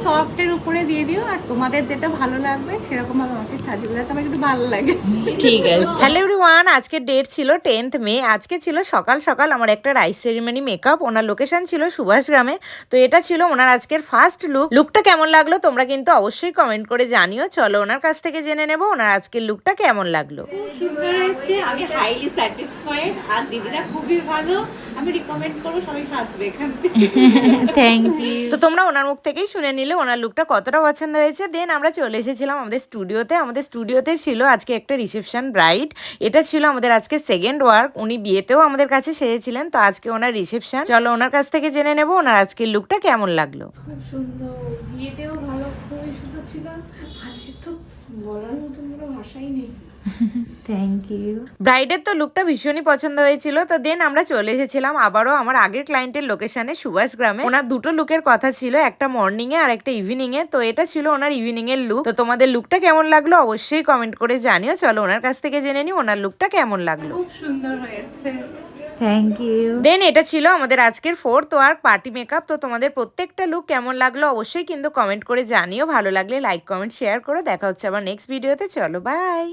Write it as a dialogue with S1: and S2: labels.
S1: সফটের উপরে দিয়ে দিও, আর তোমাদের যেটা ভালো লাগবে সেরকম ভাবে আমাকে সাজিয়ে দিলে তোমার একটু ভালো লাগে।
S2: ঠিক আছে। হ্যালো এভরিওয়ান, আজকে ডেট ছিল 10th মে। আজকে ছিল সকাল সকাল আমার একটা রাইস সেরিমনি মেকআপ। ওনার লোকেশন ছিল সুভাষ গ্রামে। তো এটা ছিল ওনার আজকের ফার্স্ট লুকটা কেমন লাগলো তোমরা কিন্তু অবশ্যই কমেন্ট করে জানিও। চলো ওনার কাছ থেকে জেনে নেবো ওনার আজকের লুকটা কেমন লাগলো।
S1: খুব সুন্দর হয়েছে, আমি হাইলি স্যাটিসফাইড, আর দিদিরা খুবই ভালো। আমি রিকমেন্ড করবো সবাই সাজবে এখানে।
S2: Thank you. তো তোমরা ওনার মুখ থেকেই শুনে নিলে ওনার লুকটা কতটা পছন্দ হয়েছে। দেন আমরা চলে এসেছিলাম আমাদের স্টুডিওতে। আমাদের স্টুডিওতে ছিল আজকে একটা রিসেপশন ব্রাইড। এটা ছিল আমাদের আজকে সেকেন্ড ওয়ার্ক। উনি বিয়েতেও আমাদের কাছে সেজেছিলেন, তো আজকে ওনার রিসেপশন। চলো ওনার কাছ থেকে জেনে নেবো ওনার আজকের লুকটা কেমন লাগলো।
S1: খুব সুন্দর, বিয়েতেও ভালো, খুবই সুন্দর ছিল। আজকে তো বলার মতন কোনো ভাষাই নেই।
S2: Thank you. ব্রাইডের তো লুকটা ভীষণই পছন্দ হয়েছিল। তো দেন আমরা চলে এসেছিলাম আবারও আমার আগের ক্লায়েন্টের লোকেশনে সুভাষ গ্রামে। ওনার দুটো লুকের কথা ছিল, একটা মর্নিং এ আর একটা ইভিনিং এ। তো এটা ছিল ওনার ইভিনিং এর লুক। তো তোমাদের লুকটা কেমন লাগলো অবশ্যই কমেন্ট করে জানিও। চলো ওনার কাছ থেকে জেনে নিই ওনার লুকটা কেমন লাগলো।
S1: খুব সুন্দর হয়েছে।
S2: Thank you. দেন এটা ছিল আমাদের আজকের 4th ওয়ার্ক পার্টি মেকআপ। তো তোমাদের প্রত্যেকটা লুক কেমন লাগলো অবশ্যই কিন্তু কমেন্ট করে জানিও। ভালো লাগলে লাইক কমেন্ট শেয়ার করো। দেখা হচ্ছে আবার নেক্সট ভিডিওতে। চলো বাই।